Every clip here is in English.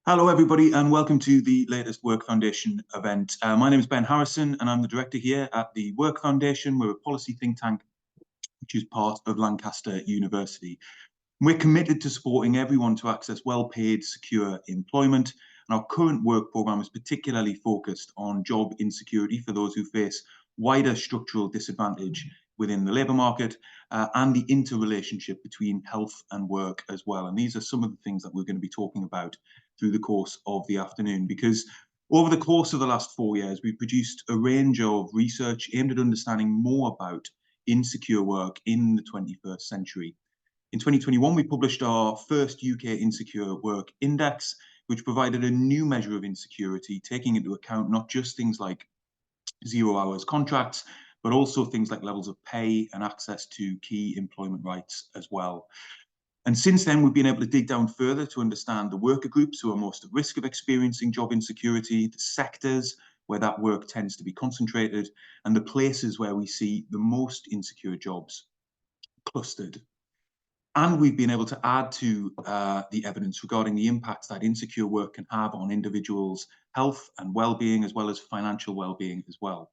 Hello, everybody, and welcome to the latest Work Foundation event. My name is Ben Harrison, and I'm the director here at the Work Foundation. We're a policy think tank, which is part of Lancaster University. We're committed to supporting everyone to access well-paid, secure employment. And our current work programme is particularly focused on job insecurity for those who face wider structural disadvantage within the labour market and the interrelationship between health and work as well. And these are some of the things that we're going to be talking about through the course of the afternoon, because over the course of the last 4 years, we've produced a range of research aimed at understanding more about insecure work in the 21st century. In 2021, we published our first UK Insecure Work Index, which provided a new measure of insecurity, taking into account not just things like 0 hours contracts, but also things like levels of pay and access to key employment rights as well. And since then, we've been able to dig down further to understand the worker groups who are most at risk of experiencing job insecurity, the sectors where that work tends to be concentrated, and the places where we see the most insecure jobs clustered. And we've been able to add to the evidence regarding the impacts that insecure work can have on individuals' health and well-being, as well as financial well-being as well.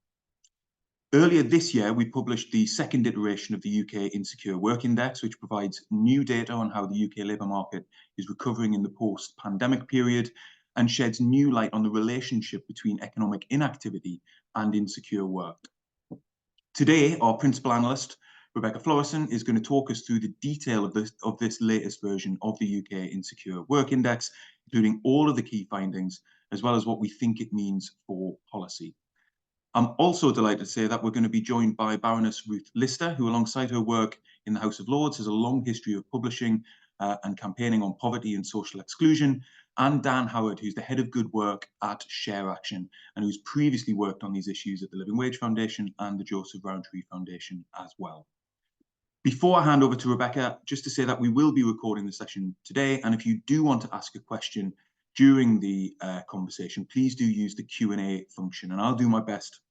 Earlier this year, we published the second iteration of the UK Insecure Work Index, which provides new data on how the UK labour market is recovering in the post-pandemic period and sheds new light on the relationship between economic inactivity and insecure work. Today, our principal analyst, Rebecca Florisson, is going to talk us through the detail of this latest version of the UK Insecure Work Index, including all of the key findings, as well as what we think it means for policy. I'm also delighted to say that we're going to be joined by Baroness Ruth, who, alongside her work in the House of Lords, has a long history of publishing and campaigning on poverty and social exclusion, and Dan Howard, who's the head of good work at ShareAction, and who's previously worked on these issues at the Living Wage Foundation and the Joseph Rowntree Foundation as well. Before I hand over to Rebecca, just to say that we will be recording the session today, and if you do want to ask a question during the conversation, please do use the Q&A function, and I'll do my best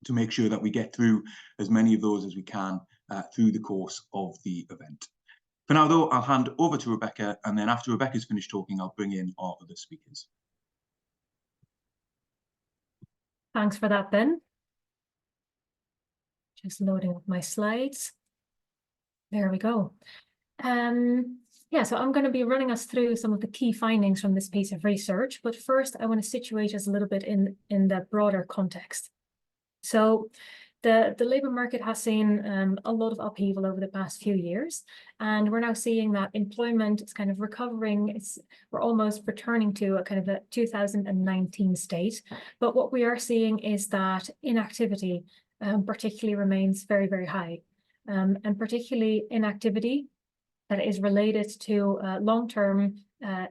to make sure that we get through as many of those as we can through the course of the event. For now, though, I'll hand over to Rebecca, and then after Rebecca's finished talking, I'll bring in our other speakers. Thanks for that, Ben. Just loading up my slides. There we go. Yeah, so I'm going to be running us through some of the key findings from this piece of research, but first I want to situate us a little bit in the broader context. So the labour market has seen a lot of upheaval over the past few years, and we're now seeing that employment is kind of recovering. We're almost returning to a kind of a 2019 state, but what we are seeing is that inactivity particularly remains very, very high, and particularly inactivity that is related to long-term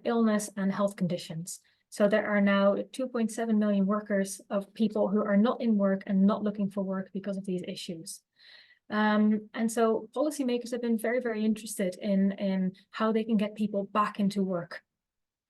illness and health conditions. So there are now 2.7 million workers of people who are not in work and not looking for work because of these issues. And so policymakers have been very, very interested in how they can get people back into work.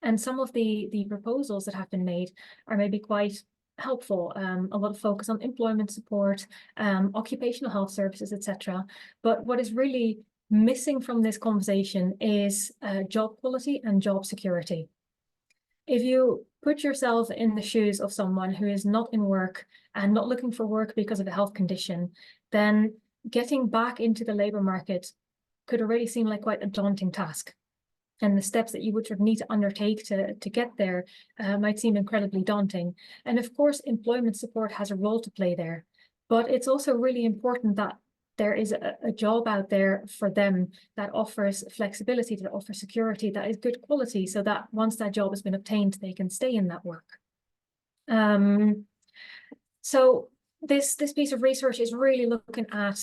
And some of the proposals that have been made are maybe quite helpful. A lot of focus on employment support, occupational health services, etc. But what is really missing from this conversation is job quality and job security. If you put yourself in the shoes of someone who is not in work and not looking for work because of a health condition, then getting back into the labour market could already seem like quite a daunting task. And the steps that you would sort of need to undertake to get there might seem incredibly daunting. And of course, employment support has a role to play there. But it's also really important that there is a job out there for them that offers flexibility, that offers security, that is good quality, so that once that job has been obtained, they can stay in that work. So this piece of research is really looking at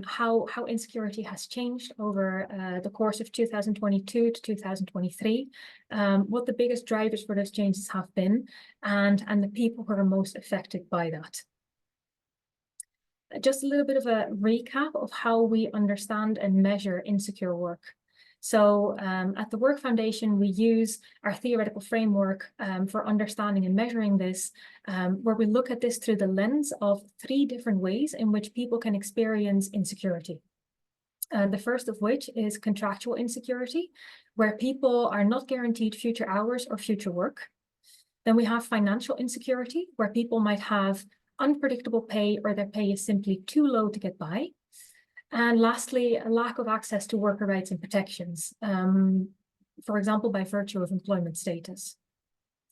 how insecurity has changed over the course of 2022 to 2023, what the biggest drivers for those changes have been, and the people who are most affected by that. Just a little bit of a recap of how we understand and measure insecure work. So at the Work Foundation, we use our theoretical framework for understanding and measuring this, where we look at this through the lens of 3 different ways in which people can experience insecurity. The first of which is contractual insecurity, where people are not guaranteed future hours or future work. Then we have financial insecurity, where people might have unpredictable pay or their pay is simply too low to get by. And lastly, a lack of access to worker rights and protections, for example, by virtue of employment status.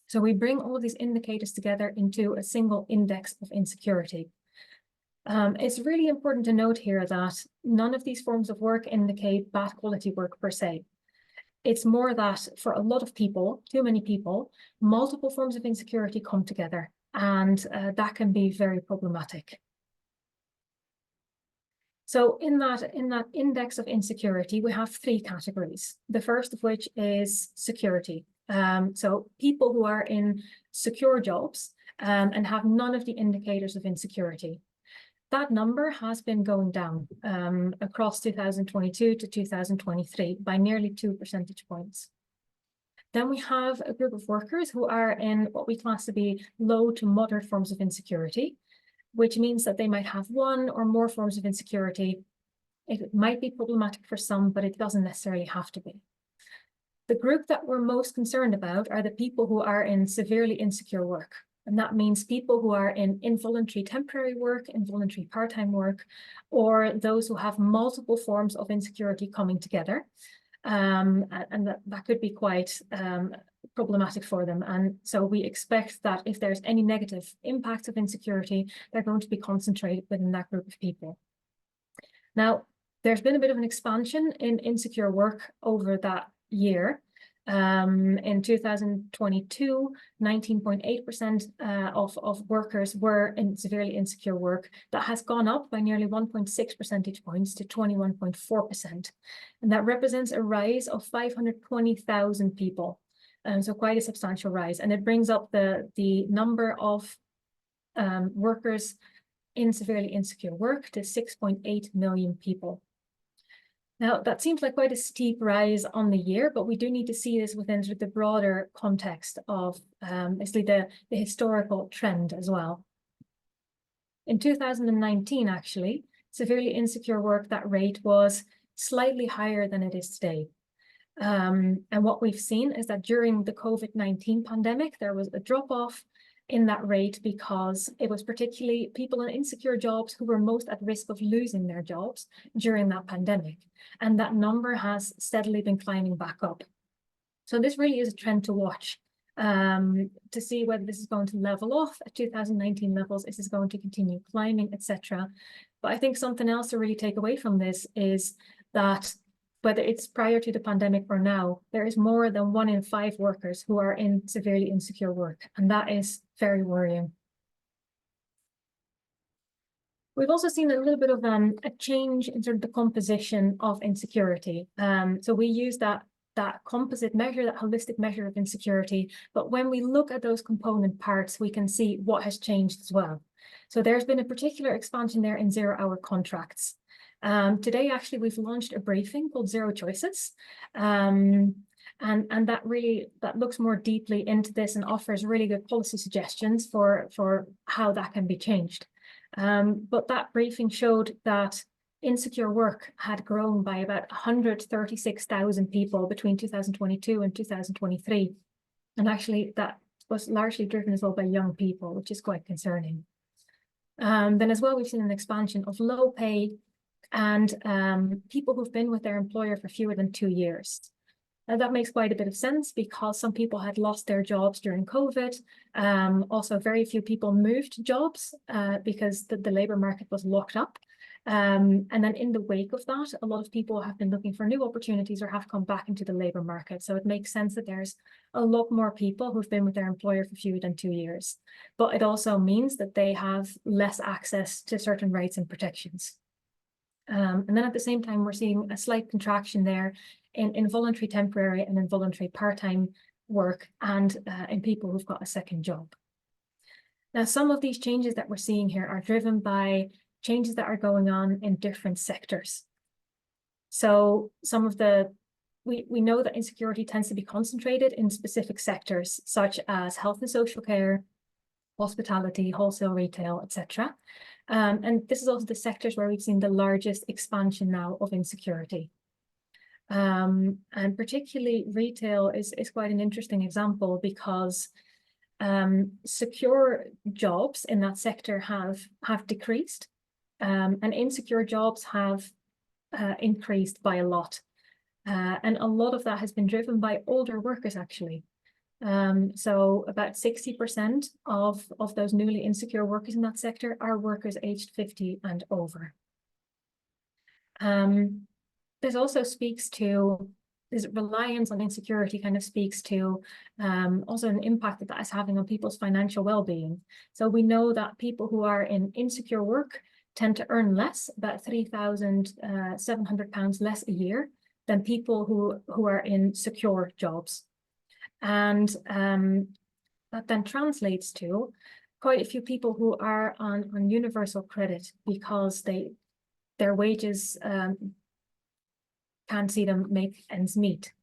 So we bring all of these indicators together into a single index of insecurity. It's really important to note here that none of these forms of work indicate bad quality work per se. It's more that for a lot of people, too many people, multiple forms of insecurity come together, and that can be very problematic. So in that index of insecurity, we have three categories. The first of which is security. So people who are in secure jobs and have none of the indicators of insecurity. That number has been going down across 2022 to 2023 by nearly 2 percentage points. Then we have a group of workers who are in what we class to be low to moderate forms of insecurity, which means that they might have one or more forms of insecurity. It might be problematic for some, but it doesn't necessarily have to be. The group that we're most concerned about are the people who are in severely insecure work. And that means people who are in involuntary temporary work, involuntary part-time work, or those who have multiple forms of insecurity coming together. And that could be quite problematic for them. And so we expect that if there's any negative impacts of insecurity, they're going to be concentrated within that group of people. Now, there's been a bit of an expansion in insecure work over that year. In 2022, 19.8% of workers were in severely insecure work. That has gone up by nearly 1.6 percentage points to 21.4%. And that represents a rise of 520,000 people. So quite a substantial rise. And it brings up the number of workers in severely insecure work to 6.8 million people. Now, that seems like quite a steep rise on the year, but we do need to see this within sort of the broader context of basically the historical trend as well. In 2019, actually, severely insecure work, that rate was slightly higher than it is today. And what we've seen is that during the COVID-19 pandemic, there was a drop-off in that rate because it was particularly people in insecure jobs who were most at risk of losing their jobs during that pandemic. And that number has steadily been climbing back up. So this really is a trend to watch to see whether this is going to level off at 2019 levels, is this going to continue climbing, etc. But I think something else to really take away from this is that whether it's prior to the pandemic or now, there is more than 1 in 5 workers who are in severely insecure work, and that is very worrying. We've also seen a little bit of a change in sort of the composition of insecurity. So we use that composite measure, that holistic measure of insecurity, but when we look at those component parts, we can see what has changed as well. So there's been a particular expansion there in zero-hour contracts. Today, actually, we've launched a briefing called Zero Choices. And that looks more deeply into this and offers really good policy suggestions for how that can be changed. But that briefing showed that insecure work had grown by about 136,000 people between 2022 and 2023. And actually, that was largely driven as well by young people, which is quite concerning. Then as well, we've seen an expansion of low pay and people who've been with their employer for fewer than 2 years. Now, that makes quite a bit of sense because some people had lost their jobs during COVID. Also, very few people moved jobs because the labour market was locked up. And then in the wake of that, a lot of people have been looking for new opportunities or have come back into the labour market. So it makes sense that there's a lot more people who've been with their employer for fewer than 2 years. But it also means that they have less access to certain rights and protections. And then at the same time, we're seeing a slight contraction there in involuntary temporary and involuntary part-time work and in people who've got a second job. Now, some of these changes that we're seeing here are driven by changes that are going on in different sectors. So some of we know that insecurity tends to be concentrated in specific sectors, such as health and social care, hospitality, wholesale retail, etc. And this is also the sectors where we've seen the largest expansion now of insecurity. And particularly retail is quite an interesting example because secure jobs in that sector have decreased, and insecure jobs have increased by a lot. And a lot of that has been driven by older workers, actually. So about 60% of those newly insecure workers in that sector are workers aged 50 and over. This also speaks to, this reliance on insecurity kind of speaks to also an impact that is having on people's financial well-being. So we know that people who are in insecure work tend to earn less, about £3,700 less a year than people who are in secure jobs. And that then translates to quite a few people who are on universal credit because their wages can't see them make ends meet.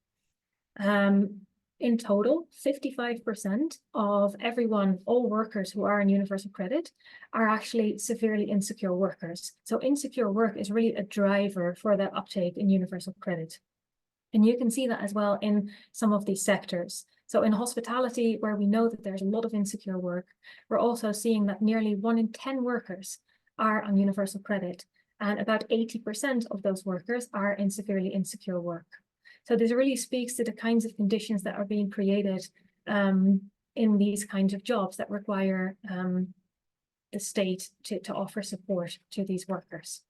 In total, 55% of everyone, all workers who are on universal credit, are actually severely insecure workers. So insecure work is really a driver for that uptake in universal credit. And you can see that as well in some of these sectors. So in hospitality, where we know that there's a lot of insecure work, we're also seeing that nearly 1 in 10 workers are on universal credit, and about 80% of those workers are in severely insecure work. So this really speaks to the kinds of conditions that are being created in these kinds of jobs that require the state to offer support to these workers.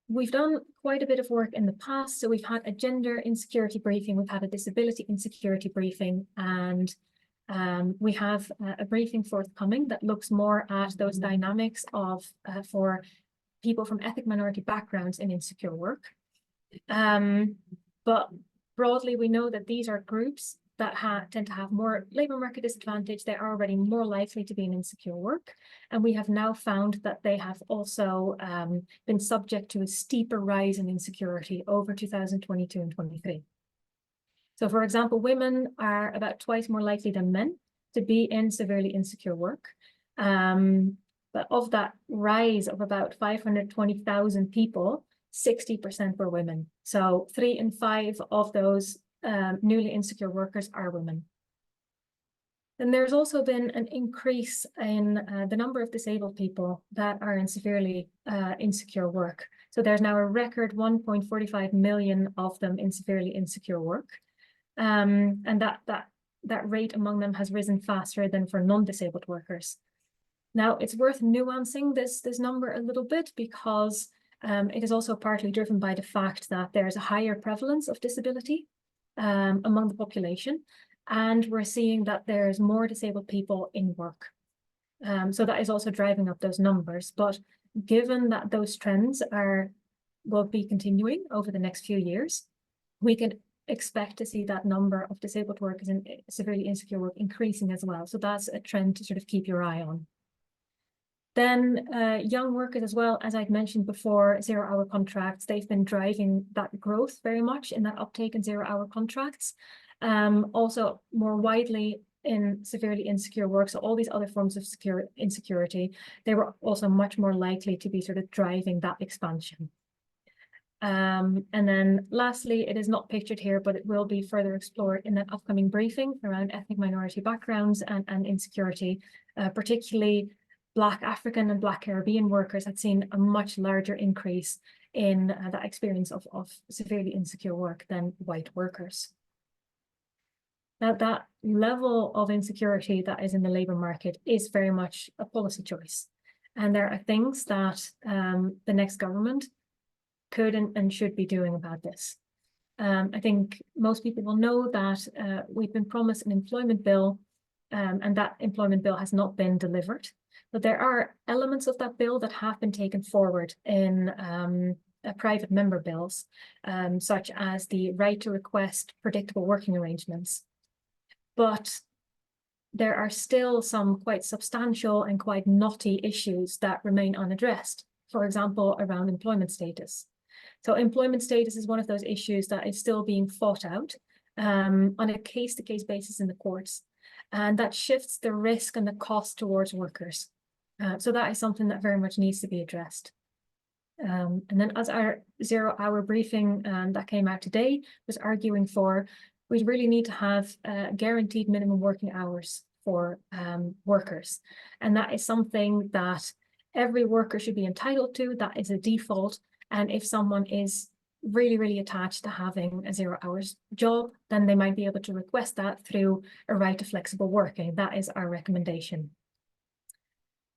We've done quite a bit of work in the past. So we've had a gender insecurity briefing, we've had a disability insecurity briefing, and we have a briefing forthcoming that looks more at those dynamics of for people from ethnic minority backgrounds in insecure work. But broadly, we know that these are groups that tend to have more labour market disadvantage. They are already more likely to be in insecure work. And we have now found that they have also been subject to a steeper rise in insecurity over 2022 and 23. So for example, women are about twice more likely than men to be in severely insecure work. But of that rise of about 520,000 people, 60% were women. So 3 in 5 of those newly insecure workers are women. And there's also been an increase in the number of disabled people that are in severely insecure work. So there's now a record 1.45 million of them in severely insecure work. And that rate among them has risen faster than for non-disabled workers. Now, it's worth nuancing this number a little bit because it is also partly driven by the fact that there's a higher prevalence of disability among the population, and we're seeing that there's more disabled people in work. So that is also driving up those numbers. But given that those trends will be continuing over the next few years, we can expect to see that number of disabled workers in severely insecure work increasing as well. So that's a trend to sort of keep your eye on. Then young workers as well, as I'd mentioned before, 0-hour contracts, they've been driving that growth very much in that uptake in 0-hour contracts. Also more widely in severely insecure work, so all these other forms of insecurity, they were also much more likely to be sort of driving that expansion. And then lastly, it is not pictured here, but it will be further explored in that upcoming briefing around ethnic minority backgrounds and insecurity, particularly Black African and Black Caribbean workers had seen a much larger increase in that experience of severely insecure work than white workers. Now, that level of insecurity that is in the labour market is very much a policy choice. And there are things that the next government could and should be doing about this. I think most people will know that we've been promised an employment bill, and that employment bill has not been delivered. But there are elements of that bill that have been taken forward in private member bills, such as the right to request predictable working arrangements. But there are still some quite substantial and quite knotty issues that remain unaddressed, for example, around employment status. So employment status is one of those issues that is still being fought out on a case-to-case basis in the courts. and that shifts the risk and the cost towards workers. So that is something that very much needs to be addressed. And then as our 0-hour briefing that came out today was arguing for, we really need to have guaranteed minimum working hours for workers. And that is something that every worker should be entitled to. That is a default. And if someone is really, really attached to having a 0-hours job, then they might be able to request that through a right to flexible working. That is our recommendation.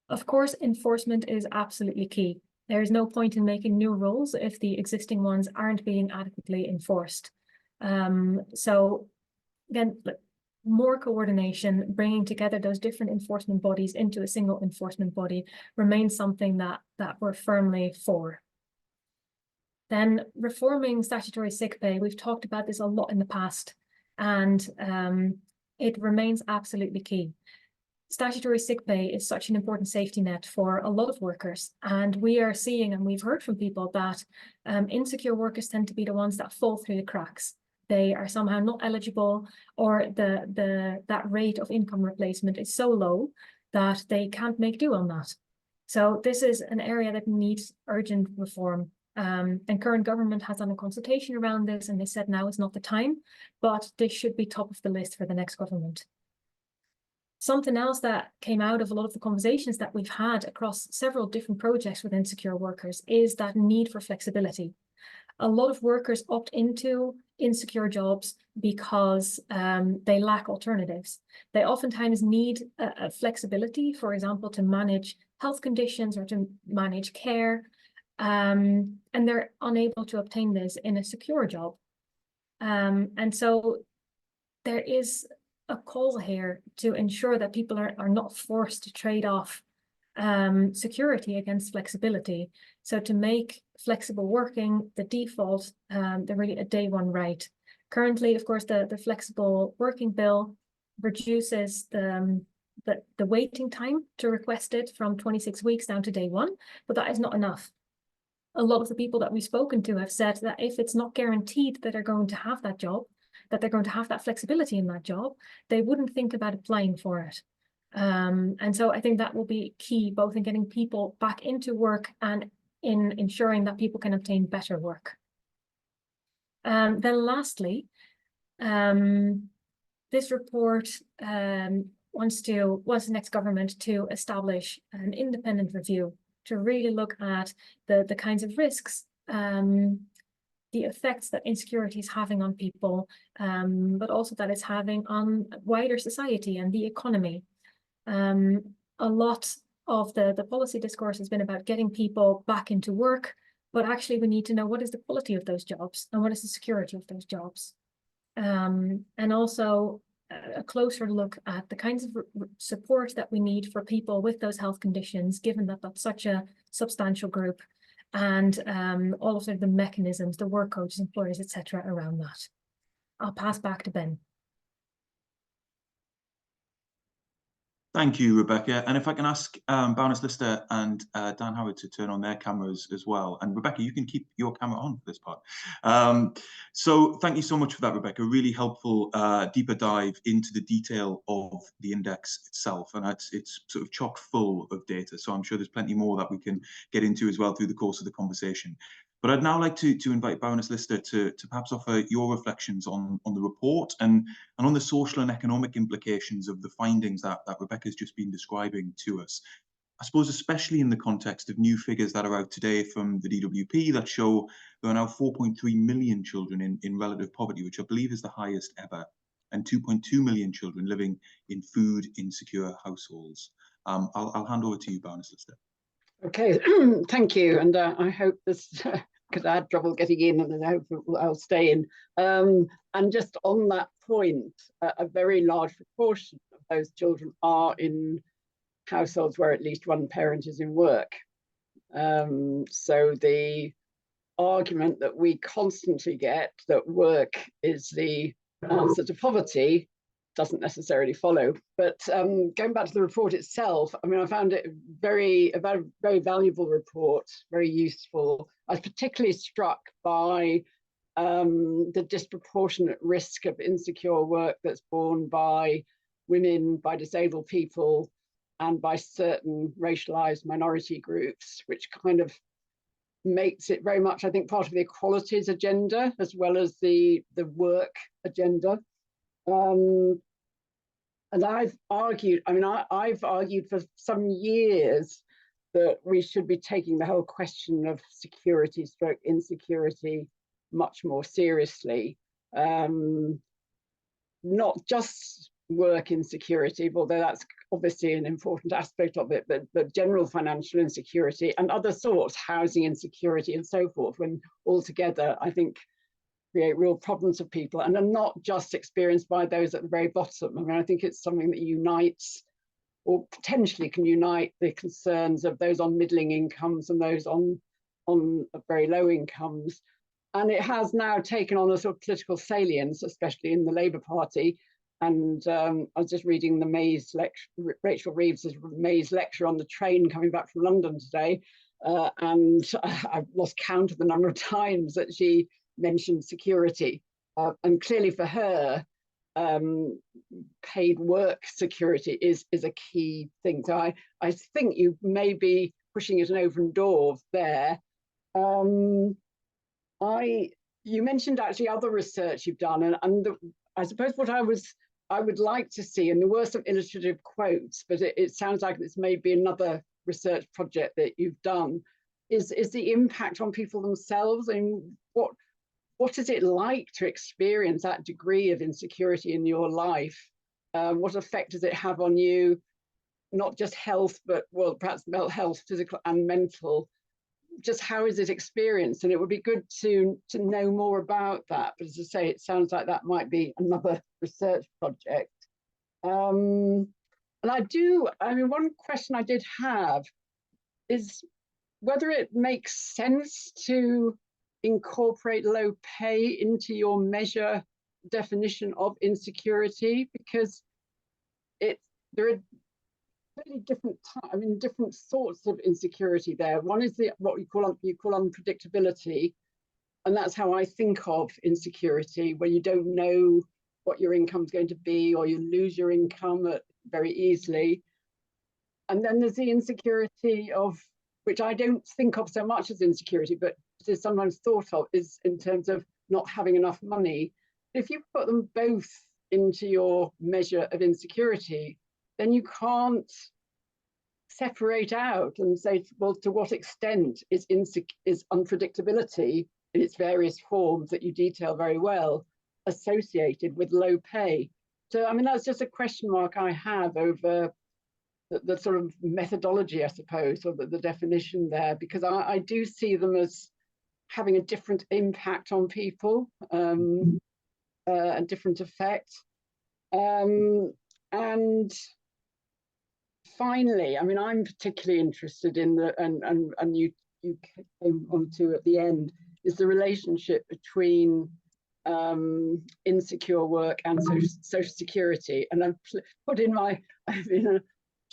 Of course, enforcement is absolutely key. There is no point in making new rules if the existing ones aren't being adequately enforced. So again, more coordination, bringing together those different enforcement bodies into a single enforcement body remains something that we're firmly for. Then reforming statutory sick pay, we've talked about this a lot in the past, and it remains absolutely key. Statutory sick pay is such an important safety net for a lot of workers, and we are seeing, and we've heard from people, that insecure workers tend to be the ones that fall through the cracks. They are somehow not eligible, or that rate of income replacement is so low that they can't make do on that. So this is an area that needs urgent reform. And current government has done a consultation around this, and they said now is not the time, but this should be top of the list for the next government. Something else that came out of a lot of the conversations that we've had across several different projects with insecure workers is that need for flexibility. A lot of workers opt into insecure jobs because they lack alternatives. They oftentimes need a flexibility, for example, to manage health conditions or to manage care, and they're unable to obtain this in a secure job. And so there is a call here to ensure that people are not forced to trade off security against flexibility. So to make flexible working the default, they're really a day one right. Currently, of course, the flexible working bill reduces the waiting time to request it from 26 weeks down to day one, but that is not enough. A lot of the people that we've spoken to have said that if it's not guaranteed that they're going to have that job, that they're going to have that flexibility in that job, they wouldn't think about applying for it. And so I think that will be key, both in getting people back into work and in ensuring that people can obtain better work. Then lastly, this report wants the next government to establish an independent review to really look at the kinds of risks, the effects that insecurity is having on people, but also that it's having on wider society and the economy. A lot of the policy discourse has been about getting people back into work, but actually we need to know what is the quality of those jobs and what is the security of those jobs. And also a closer look at the kinds of support that we need for people with those health conditions, given that that's such a substantial group, and all of the mechanisms, the work coaches, employers, etc. around that. I'll pass back to Ben. Thank you, Rebecca. And if I can ask Baroness Lister and Dan Howard to turn on their cameras as well. And Rebecca, you can keep your camera on for this part. So thank you so much for that, Rebecca. Really helpful deeper dive into the detail of the index itself. And it's sort of chock full of data. So I'm sure there's plenty more that we can get into as well through the course of the conversation. But I'd now like to invite Baroness Lister to perhaps offer your reflections on the report and on the social and economic implications of the findings that Rebecca's just been describing to us. I suppose especially in the context of new figures that are out today from the DWP that show there are now 4.3 million children in relative poverty, which I believe is the highest ever, and 2.2 million children living in food insecure households. I'll hand over to you, Baroness Lister. Okay, thank you, and I hope this, because I had trouble getting in, and I hope I'll stay in. And just on that point, a very large proportion of those children are in households where at least one parent is in work. So the argument that we constantly get that work is the answer to poverty doesn't necessarily follow. But going back to the report itself, I mean, I found it a very valuable report, very useful. I was particularly struck by the disproportionate risk of insecure work that's borne by women, by disabled people, and by certain racialized minority groups, which kind of makes it very much, I think, part of the equalities agenda as well as the work agenda. And I've argued, I've argued for some years that we should be taking the whole question of security stroke insecurity much more seriously. Not just work insecurity, although that's obviously an important aspect of it, but general financial insecurity and other sorts, housing insecurity and so forth, when all together, I think, create real problems for people and are not just experienced by those at the very bottom. I mean, I think it's something that unites, or potentially can unite, the concerns of those on middling incomes and those on very low incomes. And it has now taken on a sort of political salience, especially in the Labour Party. And I was just reading the May's lecture, Rachel Reeves's May's lecture on the train coming back from London today, and I've lost count of the number of times that she mentioned security. And clearly for her, paid work security is a key thing. So I think you may be pushing at an open door there. You mentioned actually other research you've done, and I suppose what I would like to see, and there were some illustrative quotes, but it sounds like this may be another research project that you've done, is the impact on people themselves. I mean, what is it like to experience that degree of insecurity in your life? What effect does it have on you? Not just health, but, well, perhaps mental health, physical and mental. Just how is it experienced? And it would be good to know more about that. But as I say, it sounds like that might be another research project. And one question I did have is whether it makes sense to incorporate low pay into your measure definition of insecurity, because there are really different sorts of insecurity there. One is what you call unpredictability, and that's how I think of insecurity, where you don't know what your income's going to be, or you lose your income very easily. And then there's the insecurity of, which I don't think of so much as insecurity, but it is sometimes thought of, is in terms of not having enough money. If you put them both into your measure of insecurity, then you can't separate out and say, well, to what extent is unpredictability in its various forms that you detail very well associated with low pay? So, I mean, that's just a question mark I have over the sort of methodology, I suppose, or the definition there, because I do see them as having a different impact on people, a different effect. And finally, I mean, I'm particularly interested in and you came onto at the end, is the relationship between insecure work and social security. And I've put in a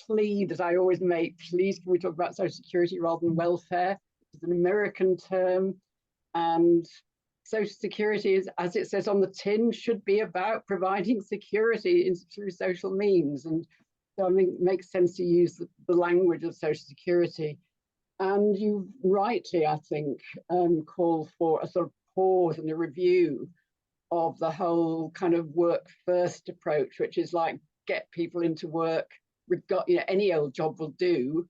plea that I always make: please, can we talk about social security rather than welfare? It's an American term, and social security is, as it says on the tin, should be about providing security through social means. And so I mean, it makes sense to use the language of social security. And you rightly, I think, call for a sort of pause and a review of the whole kind of work first approach, which is like, get people into work, any old job will do,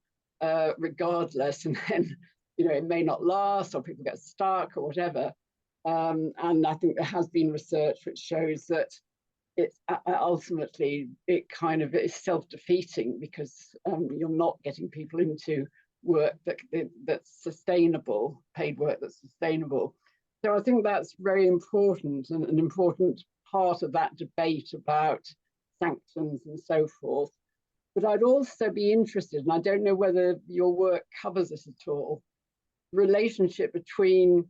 regardless, and then it may not last, or people get stuck or whatever. And I think there has been research which shows that it's ultimately, it kind of is self-defeating, because you're not getting people into work that's sustainable, paid work that's sustainable. So I think that's very important, and an important part of that debate about sanctions and so forth. But I'd also be interested, and I don't know whether your work covers this at all, relationship between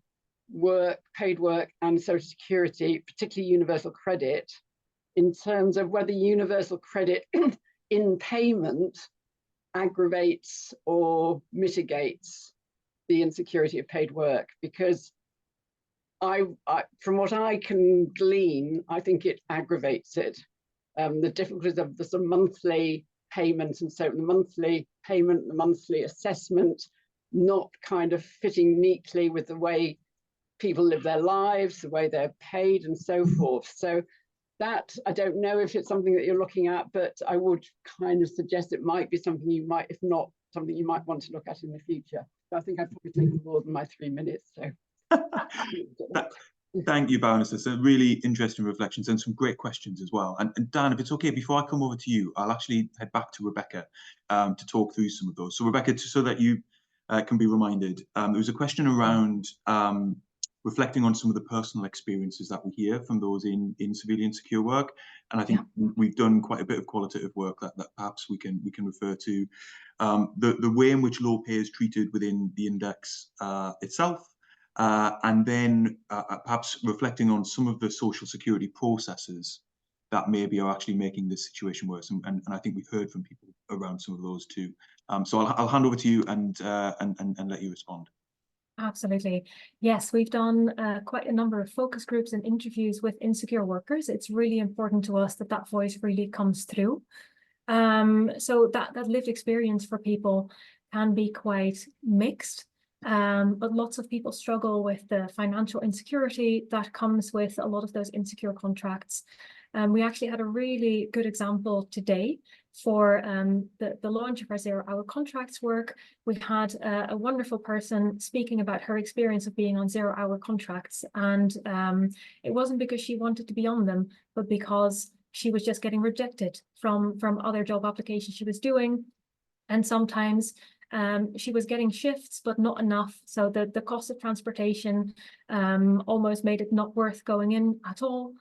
work, paid work, and social security, particularly universal credit, in terms of whether universal credit in payment aggravates or mitigates the insecurity of paid work. Because I from what I can glean, I think it aggravates it. the difficulties of the sort of monthly payment, and so the monthly payment, the monthly assessment, not kind of fitting neatly with the way people live their lives, the way they're paid, and so forth. So that, I don't know if it's something that you're looking at, but I would kind of suggest it might be something you might, if not something you might want to look at in the future. So I think I've probably taken more than my 3 minutes. So thank you, Baroness. That's a really interesting reflections and some great questions as well. And Dan, if it's okay, before I come over to you, I'll actually head back to Rebecca to talk through some of those. So Rebecca, so that you can be reminded, there was a question around reflecting on some of the personal experiences that we hear from those in severely insecure work. And I think we've done quite a bit of qualitative work that perhaps we can refer to. The way in which low pay is treated within the index itself, and then perhaps reflecting on some of the social security processes that maybe are actually making this situation worse. And I think we've heard from people around some of those too. So I'll hand over to you and let you respond. Absolutely. Yes, we've done quite a number of focus groups and interviews with insecure workers. It's really important to us that that voice really comes through. So that lived experience for people can be quite mixed, but lots of people struggle with the financial insecurity that comes with a lot of those insecure contracts. We actually had a really good example today for the launch of our 0-hour contracts work. We had a wonderful person speaking about her experience of being on 0-hour contracts, and it wasn't because she wanted to be on them, but because she was just getting rejected from other job applications she was doing. And sometimes she was getting shifts, but not enough. So the cost of transportation almost made it not worth going in at all.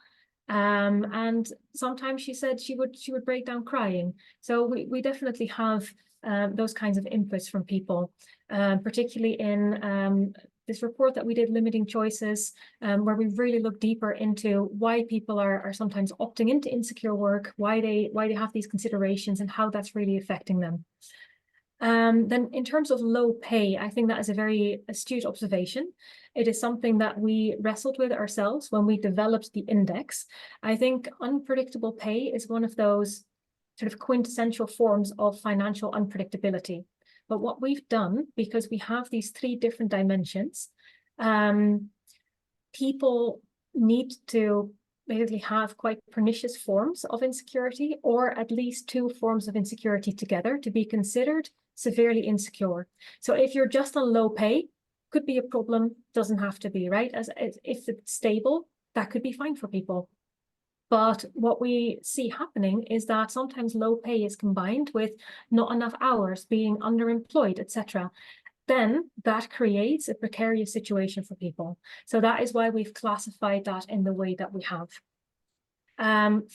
And sometimes she said she would break down crying. So we definitely have those kinds of inputs from people, particularly in this report that we did, Limiting Choices, where we really look deeper into why people are sometimes opting into insecure work, why they have these considerations, and how that's really affecting them. Then in terms of low pay, I think that is a very astute observation. It is something that we wrestled with ourselves when we developed the index. I think unpredictable pay is one of those sort of quintessential forms of financial unpredictability. But what we've done, because we have these 3 different dimensions, people need to basically have quite pernicious forms of insecurity, or at least 2 forms of insecurity together to be considered severely insecure. So if you're just on low pay, could be a problem, doesn't have to be, right? As if it's stable, that could be fine for people. But what we see happening is that sometimes low pay is combined with not enough hours, being underemployed, etc. Then that creates a precarious situation for people. So that is why we've classified that in the way that we have.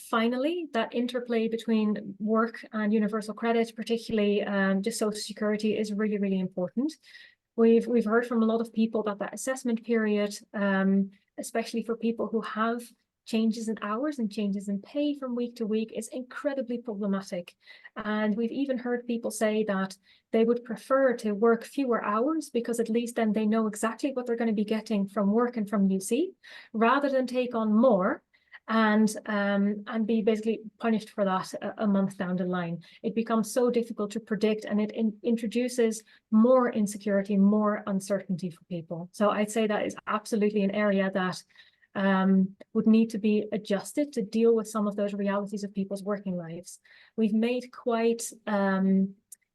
Finally, that interplay between work and universal credit, particularly just social security, is really, really important. We've heard from a lot of people that assessment period, especially for people who have changes in hours and changes in pay from week to week, is incredibly problematic. And we've even heard people say that they would prefer to work fewer hours because at least then they know exactly what they're going to be getting from work and from UC, rather than take on more and be basically punished for that a month down the line. It becomes so difficult to predict, and it introduces more insecurity, more uncertainty for people. So I'd say that is absolutely an area that would need to be adjusted to deal with some of those realities of people's working lives. We've made quite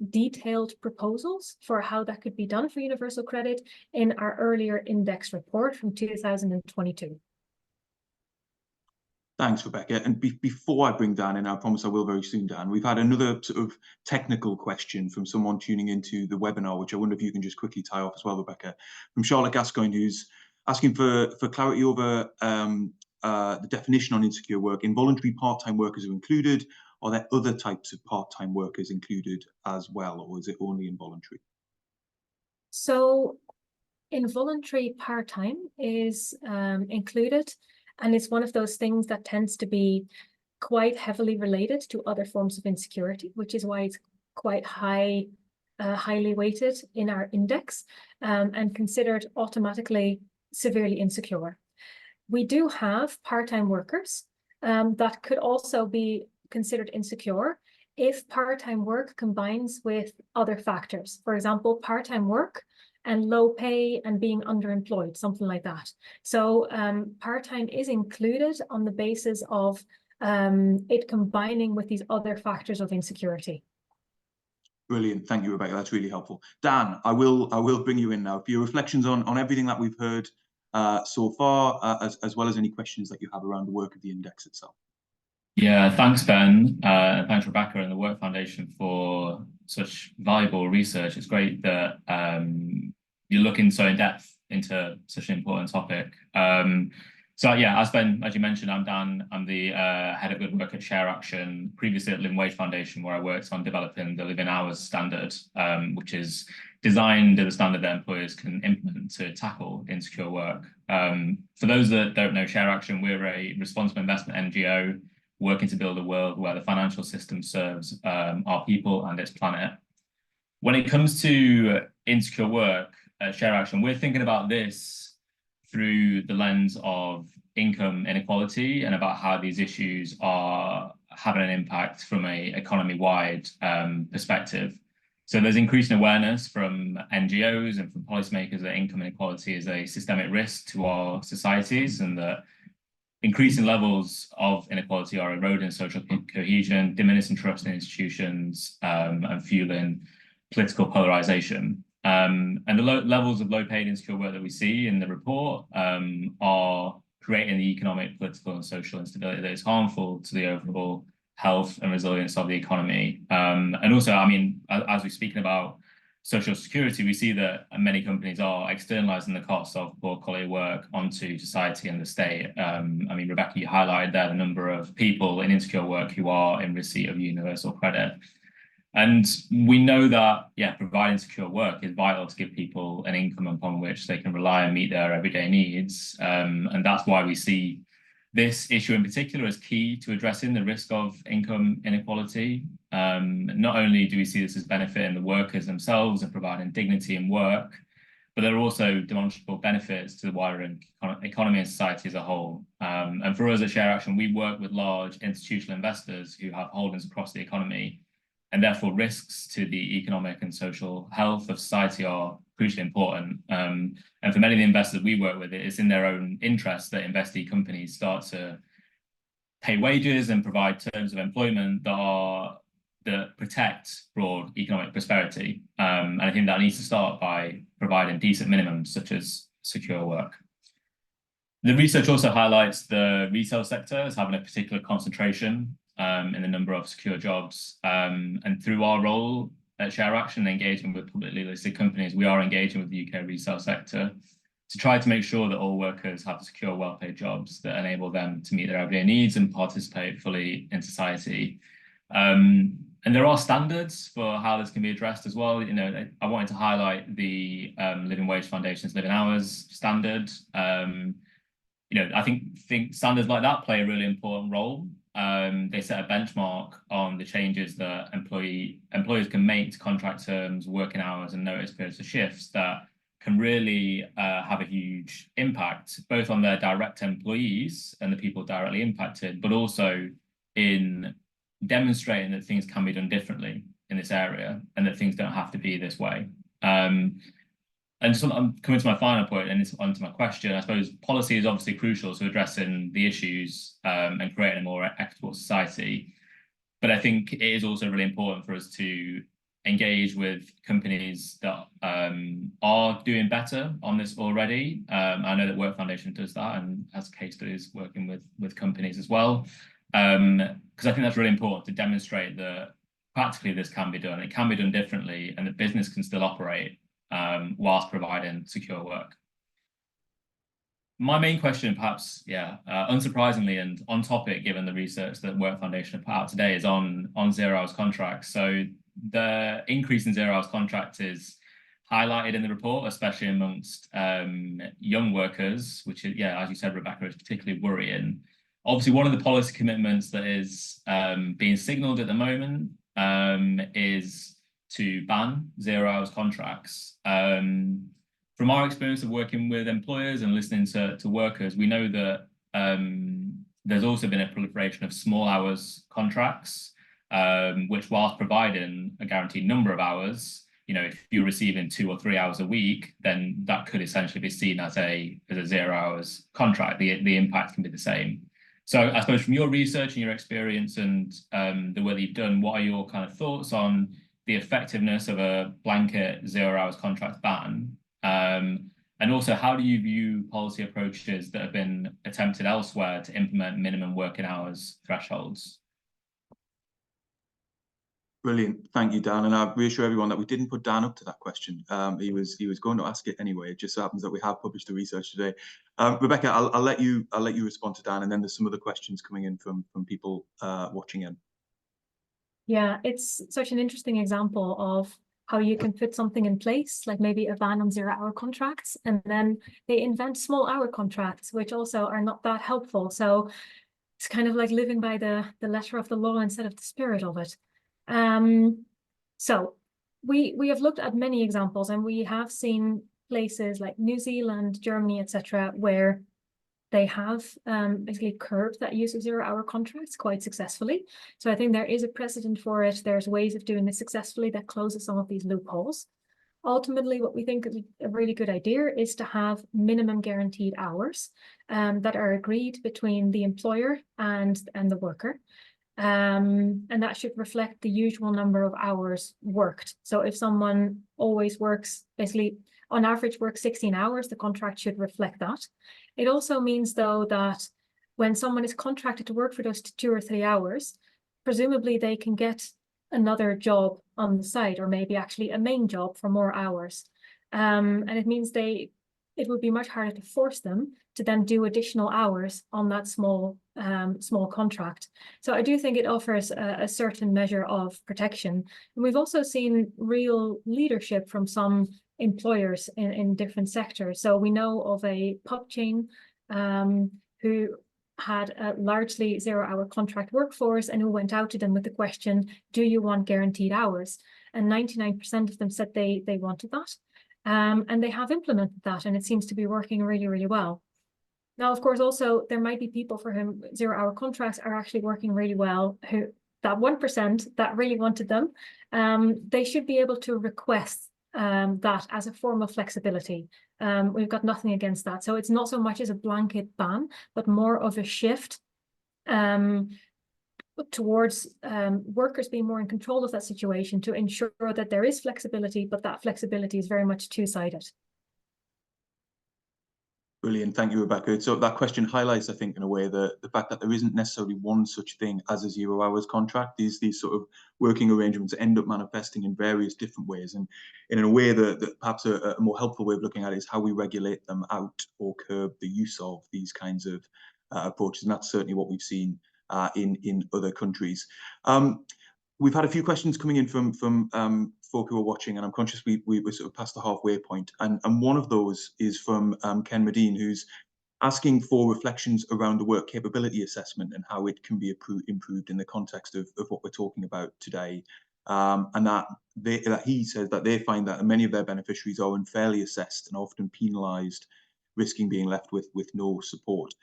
detailed proposals for how that could be done for universal credit in our earlier index report from 2022. Thanks, Rebecca. And before I bring Dan in, I promise I will very soon, Dan, we've had another sort of technical question from someone tuning into the webinar, which I wonder if you can just quickly tie off as well, Rebecca, from Charlotte Gascoigne, who's asking for clarity over the definition on insecure work. Involuntary part-time workers are included. Are there other types of part-time workers included as well, or is it only involuntary? So involuntary part-time is included. And it's one of those things that tends to be quite heavily related to other forms of insecurity, which is why it's quite highly weighted in our index and considered automatically severely insecure. We do have part-time workers that could also be considered insecure if part-time work combines with other factors. For example, part-time work and low pay and being underemployed, something like that. So part-time is included on the basis of it combining with these other factors of insecurity. Brilliant. Thank you, Rebecca. That's really helpful. Dan, I will bring you in now for your reflections on everything that we've heard so far, as well as any questions that you have around the work of the index itself. Yeah, thanks, Ben. And thanks, Rebecca and the Work Foundation for such valuable research. It's great that you're looking so in depth into such an important topic. So yeah, as you mentioned, I'm Dan. I'm the head of good work at ShareAction, previously at Living Wage Foundation, where I worked on developing the living hours standard, which is designed as a standard that employers can implement to tackle insecure work. For those that don't know ShareAction, we're a responsible investment NGO working to build a world where the financial system serves our people and its planet. When it comes to insecure work at ShareAction, we're thinking about this through the lens of income inequality and about how these issues are having an impact from an economy-wide perspective. So there's increasing awareness from NGOs and from policymakers that income inequality is a systemic risk to our societies, and that increasing levels of inequality are eroding social cohesion, diminishing trust in institutions, and fueling political polarization. And the levels of low-paid insecure work that we see in the report are creating the economic, political, and social instability that is harmful to the overall health and resilience of the economy. And also, I mean, as we're speaking about social security, we see that many companies are externalizing the costs of poor quality work onto society and the state. I mean, Rebecca, you highlighted there the number of people in insecure work who are in receipt of universal credit. And we know that, yeah, providing secure work is vital to give people an income upon which they can rely and meet their everyday needs. And that's why we see this issue in particular as key to addressing the risk of income inequality. Not only do we see this as benefiting the workers themselves and providing dignity in work, but there are also demonstrable benefits to the wider economy and society as a whole. And for us at ShareAction, we work with large institutional investors who have holdings across the economy, and therefore risks to the economic and social health of society are crucially important. And for many of the investors we work with, it's in their own interest that investee companies start to pay wages and provide terms of employment that protect broad economic prosperity. And I think that needs to start by providing decent minimums, such as secure work. The research also highlights the retail sector as having a particular concentration in the number of secure jobs. And through our role at ShareAction, engaging with publicly listed companies, we are engaging with the UK retail sector to try to make sure that all workers have secure, well-paid jobs that enable them to meet their everyday needs and participate fully in society. And there are standards for how this can be addressed as well. You know, I wanted to highlight the Living Wage Foundation's living hours standard. You know, I think standards like that play a really important role. They set a benchmark on the changes that employers can make to contract terms, working hours, and notice periods of shifts that can really have a huge impact, both on their direct employees and the people directly impacted, but also in demonstrating that things can be done differently in this area and that things don't have to be this way. And just I'm coming to my final point, and it's onto my question. I suppose policy is obviously crucial to addressing the issues and creating a more equitable society. But I think it is also really important for us to engage with companies that are doing better on this already. I know that Work Foundation does that and has case studies working with companies as well. Because I think that's really important to demonstrate that practically this can be done. It can be done differently, and that business can still operate whilst providing secure work. My main question, perhaps, unsurprisingly and on topic, given the research that Work Foundation have put out today, is on 0 hours contracts. So the increase in 0 hours contracts is highlighted in the report, especially amongst young workers, which is, as you said, Rebecca, is particularly worrying. Obviously, one of the policy commitments that is being signalled at the moment is to ban 0 hours contracts. From our experience of working with employers and listening to workers, we know that there's also been a proliferation of small hours contracts, which, whilst providing a guaranteed number of hours, you know, if you're receiving 2 or 3 hours a week, then that could essentially be seen as a 0 hours contract. The impact can be the same. So I suppose from your research and your experience and the work that you've done, what are your kind of thoughts on the effectiveness of a blanket 0 hours contract ban? And also, how do you view policy approaches that have been attempted elsewhere to implement minimum working hours thresholds? Brilliant, thank you, Dan. And I reassure everyone that we didn't put Dan up to that question. He was going to ask it anyway. It just so happens that we have published the research today. Rebecca, I'll let you respond to Dan, and then there's some other questions coming in from people watching in. Yeah, it's such an interesting example of how you can put something in place, like maybe a ban on 0 hour contracts, and then they invent small hour contracts, which also are not that helpful. So it's kind of like living by the letter of the law instead of the spirit of it. So we have looked at many examples, and we have seen places like New Zealand, Germany, etc., where they have basically curbed that use of 0 hour contracts quite successfully. So I think there is a precedent for it. There's ways of doing this successfully that closes some of these loopholes. Ultimately, what we think is a really good idea is to have minimum guaranteed hours that are agreed between the employer and the worker. And that should reflect the usual number of hours worked. So if someone always works, basically on average works 16 hours, the contract should reflect that. It also means, though, that when someone is contracted to work for those 2 or 3 hours, presumably they can get another job on the side, or maybe actually a main job for more hours. And it means it would be much harder to force them to then do additional hours on that small contract. So I do think it offers a certain measure of protection. And we've also seen real leadership from some employers in different sectors. So we know of a pub chain who had a largely 0 hour contract workforce, and who went out to them with the question, do you want guaranteed hours? And 99% of them said they wanted that. And they have implemented that, and it seems to be working really, really well. Now, of course, also there might be people for whom 0 hour contracts are actually working really well, who that 1% that really wanted them, they should be able to request that as a form of flexibility. We've got nothing against that. So it's not so much as a blanket ban, but more of a shift towards workers being more in control of that situation to ensure that there is flexibility, but that flexibility is very much two-sided. Brilliant, thank you, Rebecca. So that question highlights, I think, in a way, the fact that there isn't necessarily one such thing as a 0 hours contract. These sort of working arrangements end up manifesting in various different ways, and in a way that perhaps a more helpful way of looking at it is how we regulate them out or curb the use of these kinds of approaches, and that's certainly what we've seen in other countries. We've had a few questions coming in from folk who are watching, and I'm conscious we're sort of past the halfway point. And one of those is from Ken Medine, who's asking for reflections around the work capability assessment and how it can be improved in the context of what we're talking about today. And that he says that they find that many of their beneficiaries are unfairly assessed and often penalised, risking being left with no support.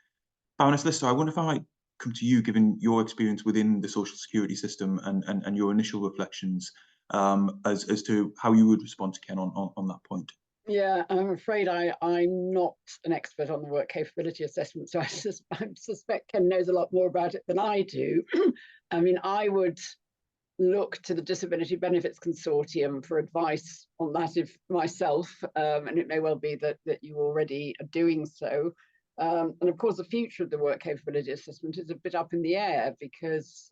Baroness Lister, I wonder if I might come to you, given your experience within the social security system and your initial reflections as to how you would respond to Ken on that point. Yeah, I'm afraid I'm not an expert on the work capability assessment, so I suspect Ken knows a lot more about it than I do. I mean, I would look to the Disability Benefits Consortium for advice on that if myself, and it may well be that you already are doing so. And of course, the future of the work capability assessment is a bit up in the air, because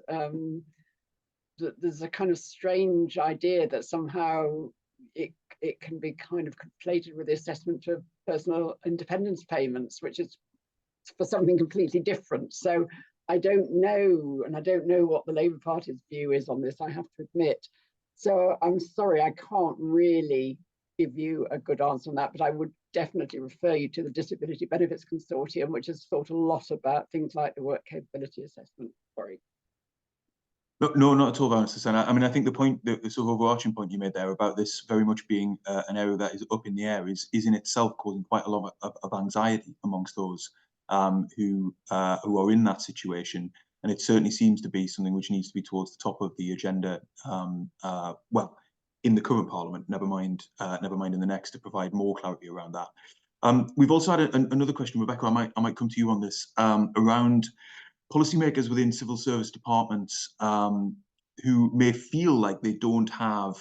there's a kind of strange idea that somehow it can be kind of conflated with the assessment of personal independence payments, which is for something completely different. So I don't know, and I don't know what the Labour Party's view is on this, I have to admit. So I'm sorry, I can't really give you a good answer on that, but I would definitely refer you to the Disability Benefits Consortium, which has thought a lot about things like the work capability assessment. Sorry. No, not at all, Baroness. I mean, I think the point, the sort of overarching point you made there about this very much being an area that is up in the air is in itself causing quite a lot of anxiety amongst those who are in that situation. And it certainly seems to be something which needs to be towards the top of the agenda, well, in the current Parliament, never mind in the next, to provide more clarity around that. We've also had another question, Rebecca, I might come to you on this, around policymakers within civil service departments who may feel like they don't have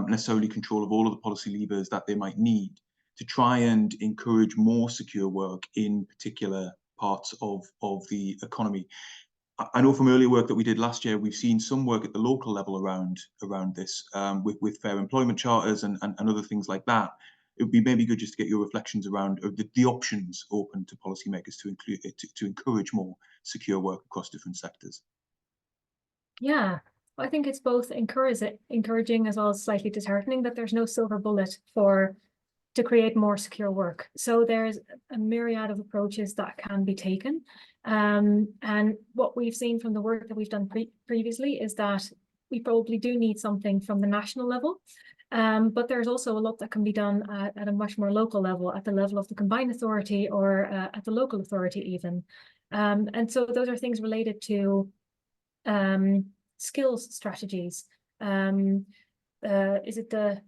necessarily control of all of the policy levers that they might need to try and encourage more secure work in particular parts of the economy. I know from earlier work that we did last year, we've seen some work at the local level around this, with fair employment charters and other things like that. It would be maybe good just to get your reflections around the options open to policymakers to encourage more secure work across different sectors. Yeah, I think it's both encouraging as well as slightly disheartening that there's no silver bullet to create more secure work. So there's a myriad of approaches that can be taken. And what we've seen from the work that we've done previously is that we probably do need something from the national level. But there's also a lot that can be done at a much more local level, at the level of the combined authority or at the local authority even. And so those are things related to skills strategies. Is it I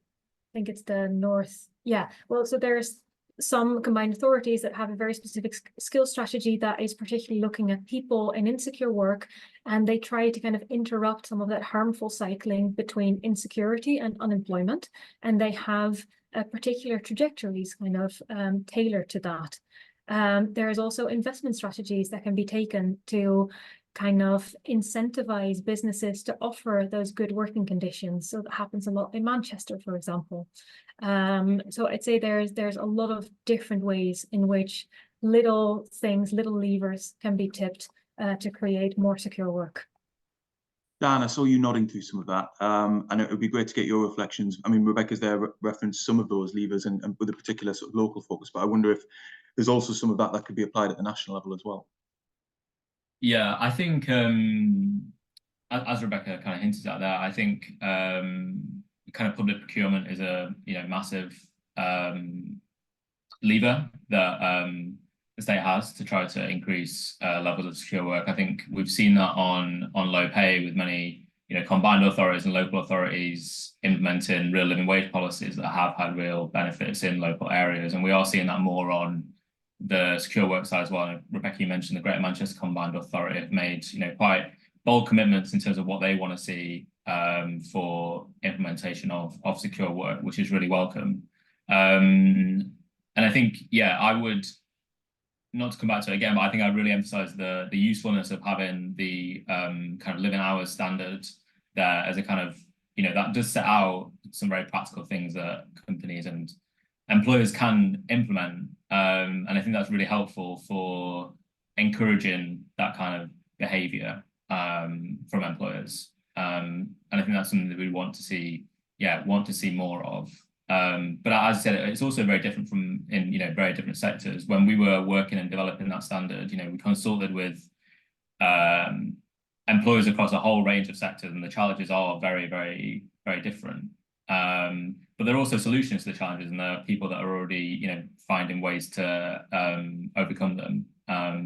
think it's the North. Yeah, well, so there's some combined authorities that have a very specific skill strategy that is particularly looking at people in insecure work, and they try to kind of interrupt some of that harmful cycling between insecurity and unemployment, and they have particular trajectories kind of tailored to that. There is also investment strategies that can be taken to kind of incentivize businesses to offer those good working conditions. So that happens a lot in Manchester, for example. So I'd say there's a lot of different ways in which little levers can be tipped to create more secure work. Dan, I saw you nodding through some of that, and it would be great to get your reflections. I mean, Rebecca's there referenced some of those levers and with a particular sort of local focus, but I wonder if there's also some of that could be applied at the national level as well. Yeah, I think, as Rebecca kind of hinted at there, I think kind of public procurement is a massive lever that the state has to try to increase levels of secure work. I think we've seen that on low pay with many combined authorities and local authorities implementing real living wage policies that have had real benefits in local areas, and we are seeing that more on the secure work side as well. Rebecca, you mentioned the Greater Manchester Combined Authority have made quite bold commitments in terms of what they want to see for implementation of secure work, which is really welcome. And I think, yeah, I would, not to come back to it again, but I think I'd really emphasize the usefulness of having the kind of living hours standard there as a kind of, that does set out some very practical things that companies and employers can implement. And I think that's really helpful for encouraging that kind of behavior from employers. And I think that's something that we want to see more of. But as I said, it's also very different from in very different sectors. When we were working and developing that standard, we consulted with employers across a whole range of sectors, and the challenges are very, very, very different. But there are also solutions to the challenges, and there are people that are already, finding ways to overcome them. I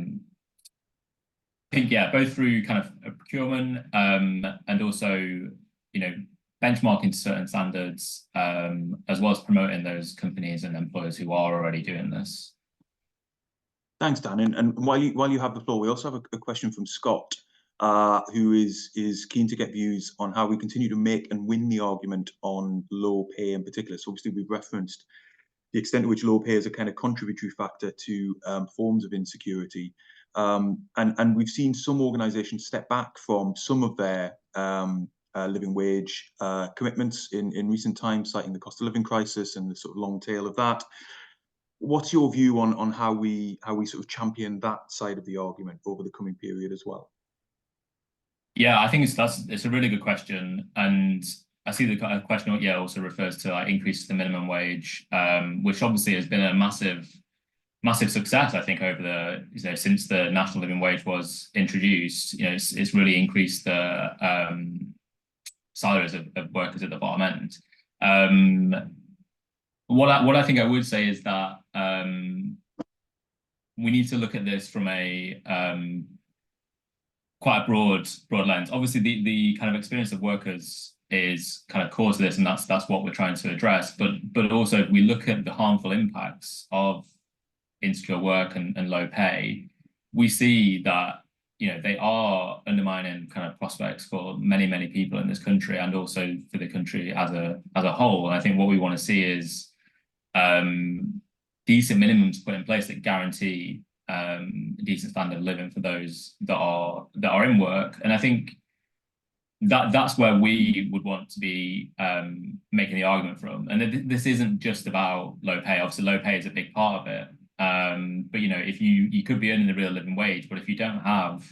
think, yeah, both through kind of procurement and also, benchmarking to certain standards, as well as promoting those companies and employers who are already doing this. Thanks, Dan. And while you have the floor, we also have a question from Scott, who is keen to get views on how we continue to make and win the argument on low pay in particular. So obviously we've referenced the extent to which low pay is a kind of contributory factor to forms of insecurity. And we've seen some organisations step back from some of their living wage commitments in recent times, citing the cost of living crisis and the sort of long tail of that. What's your view on how we sort of champion that side of the argument over the coming period as well? Yeah, I think it's a really good question, and I see the question also refers to increase to the minimum wage, which obviously has been a massive success. I think over the since the national living wage was introduced, it's really increased the salaries of workers at the bottom end. What I think I would say is that we need to look at this from a quite a broad lens. Obviously, the kind of experience of workers is kind of core to this, and that's what we're trying to address. But also, if we look at the harmful impacts of insecure work and low pay, we see that, you know, they are undermining kind of prospects for many people in this country, and also for the country as a whole. And I think what we want to see is decent minimums put in place that guarantee a decent standard of living for those that are in work. And I think that's where we would want to be making the argument from. And this isn't just about low pay. Obviously, low pay is a big part of it. But you know, if you could be earning the real living wage, but if you don't have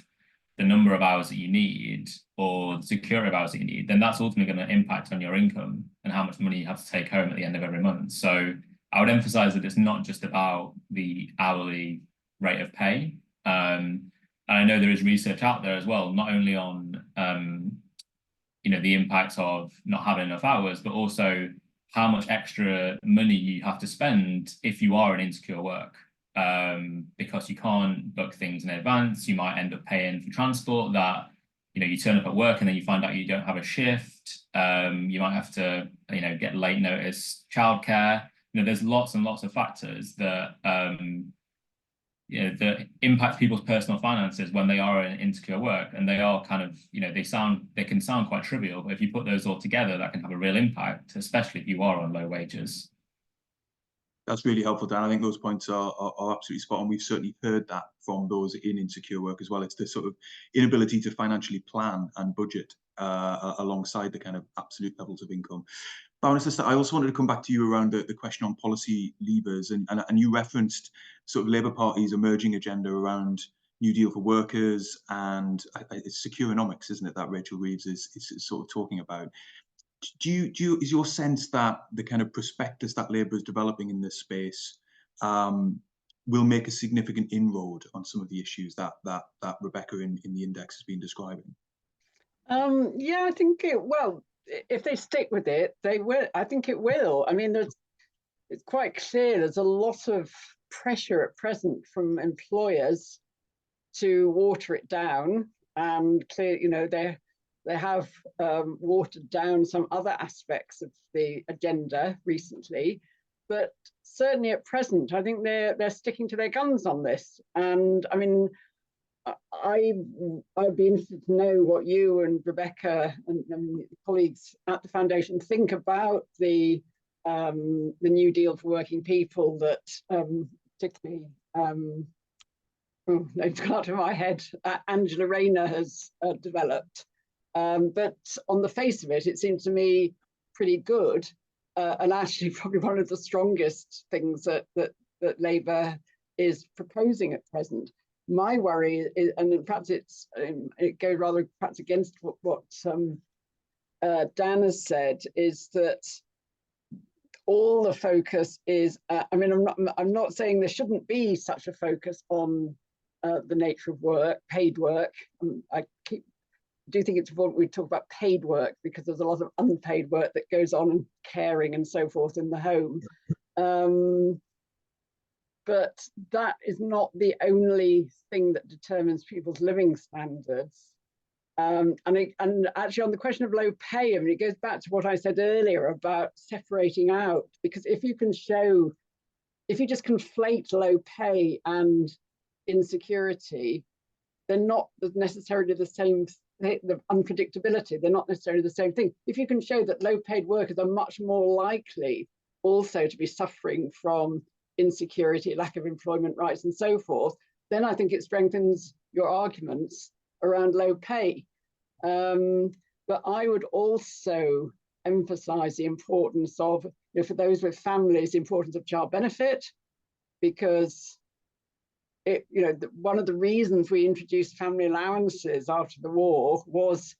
the number of hours that you need or the security of hours that you need, then that's ultimately going to impact on your income and how much money you have to take home at the end of every month. So I would emphasize that it's not just about the hourly rate of pay. And I know there is research out there as well, not only on you know, the impact of not having enough hours, but also how much extra money you have to spend if you are in insecure work, because you can't book things in advance. You might end up paying for transport that, you know, you turn up at work and then you find out you don't have a shift. You might have to, you know, get late notice childcare. You know, there's lots and lots of factors that you know, that impact people's personal finances when they are in insecure work, and they are kind of, you know, they can sound quite trivial, but if you put those all together, that can have a real impact, especially if you are on low wages. That's really helpful, Dan. I think those points are absolutely spot on. We've certainly heard that from those in insecure work as well. It's the sort of inability to financially plan and budget alongside the kind of absolute levels of income. Baroness, I also wanted to come back to you around the question on policy levers, and you referenced sort of Labour Party's emerging agenda around New Deal for workers, and it's securonomics, isn't it, that Rachel Reeves is sort of talking about. Is your sense that the kind of prospectus that Labour is developing in this space will make a significant inroad on some of the issues that Rebecca in the index has been describing? Yeah, I think if they stick with it, they will. I think it will. I mean, it's quite clear there's a lot of pressure at present from employers to water it down, and clear, you know, they have watered down some other aspects of the agenda recently, but certainly at present, I think they're sticking to their guns on this. And I mean, I'd be interested to know what you and Rebecca and colleagues at the foundation think about the New Deal for working people that particularly, name's gone out of my head, Angela Rayner has developed. But on the face of it, it seems to me pretty good, and actually probably one of the strongest things that Labour is proposing at present. My worry is, and perhaps it goes rather perhaps against what Dan has said, is that all the focus is. I mean, I'm not saying there shouldn't be such a focus on the nature of work, paid work. I do think it's important we talk about paid work, because there's a lot of unpaid work that goes on, and caring and so forth in the home. But that is not the only thing that determines people's living standards. And actually on the question of low pay, I mean, it goes back to what I said earlier about separating out, because if you just conflate low pay and insecurity, they're not necessarily the same, the unpredictability, they're not necessarily the same thing. If you can show that low paid workers are much more likely also to be suffering from insecurity, lack of employment rights and so forth, then I think it strengthens your arguments around low pay. But I would also emphasize the importance of, you know, for those with families, the importance of child benefit, because one of the reasons we introduced family allowances after the war was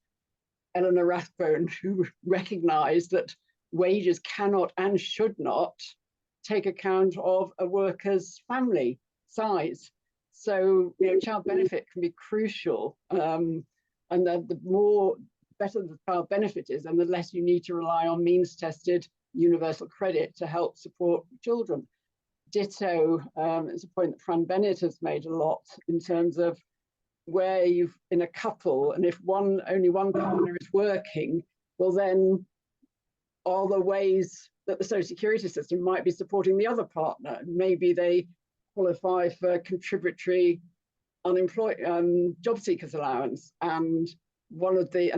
Eleanor Rathbone, who recognized that wages cannot and should not take account of a worker's family size. So, you know, child benefit can be crucial, and the better the child benefit is, and the less you need to rely on means-tested universal credit to help support children. ditto. It's a point that Fran Bennett has made a lot in terms of where you've in a couple, and if only one partner is working, well then are there ways that the social security system might be supporting the other partner? Maybe they qualify for contributory unemployed job seekers allowance, and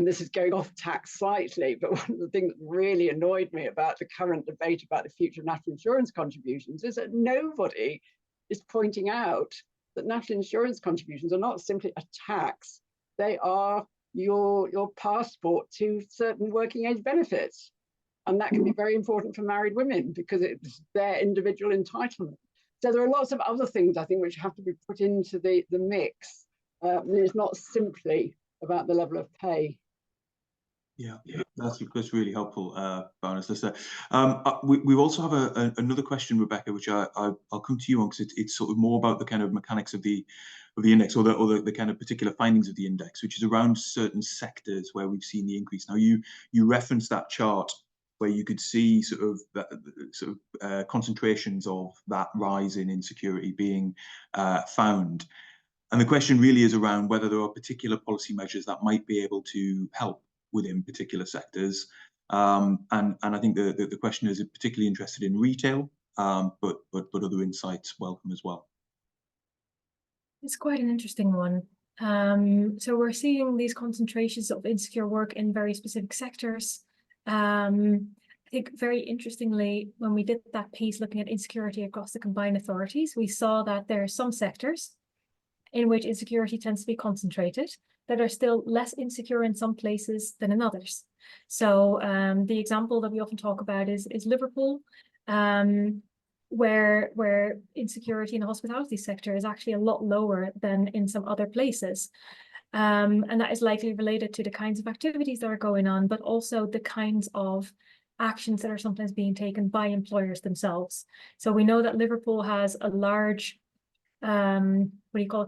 this is going off tax slightly, but one of the things that really annoyed me about the current debate about the future of national insurance contributions is that nobody is pointing out that national insurance contributions are not simply a tax, they are your passport to certain working age benefits. And that can be very important for married women because it's their individual entitlement. So there are lots of other things, I think, which have to be put into the mix. It's not simply about the level of pay. Yeah, that's really helpful, Baroness. We also have another question, Rebecca, which I'll come to you on, because it's sort of more about the kind of mechanics of the index, or the kind of particular findings of the index, which is around certain sectors where we've seen the increase. Now, you referenced that chart where you could see concentrations of that rise in insecurity being found. And the question really is around whether there are particular policy measures that might be able to help within particular sectors. And I think the question is particularly interested in retail, but other insights welcome as well. It's quite an interesting one. So we're seeing these concentrations of insecure work in very specific sectors. I think very interestingly, when we did that piece looking at insecurity across the combined authorities, we saw that there are some sectors in which insecurity tends to be concentrated that are still less insecure in some places than in others. So the example that we often talk about is Liverpool, where insecurity in the hospitality sector is actually a lot lower than in some other places. And that is likely related to the kinds of activities that are going on, but also the kinds of actions that are sometimes being taken by employers themselves. So we know that Liverpool has a large,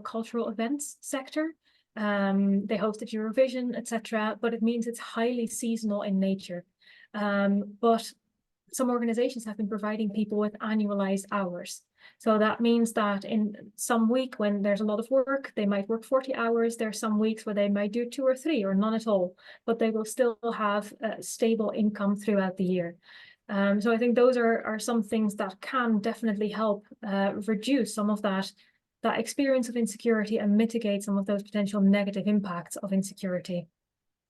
cultural events sector. They hosted Eurovision, etc., but it means it's highly seasonal in nature. But some organizations have been providing people with annualized hours. So that means that in some week when there's a lot of work, they might work 40 hours. There are some weeks where they might do 2 or 3 or none at all, but they will still have a stable income throughout the year. So I think those are some things that can definitely help reduce some of that experience of insecurity and mitigate some of those potential negative impacts of insecurity.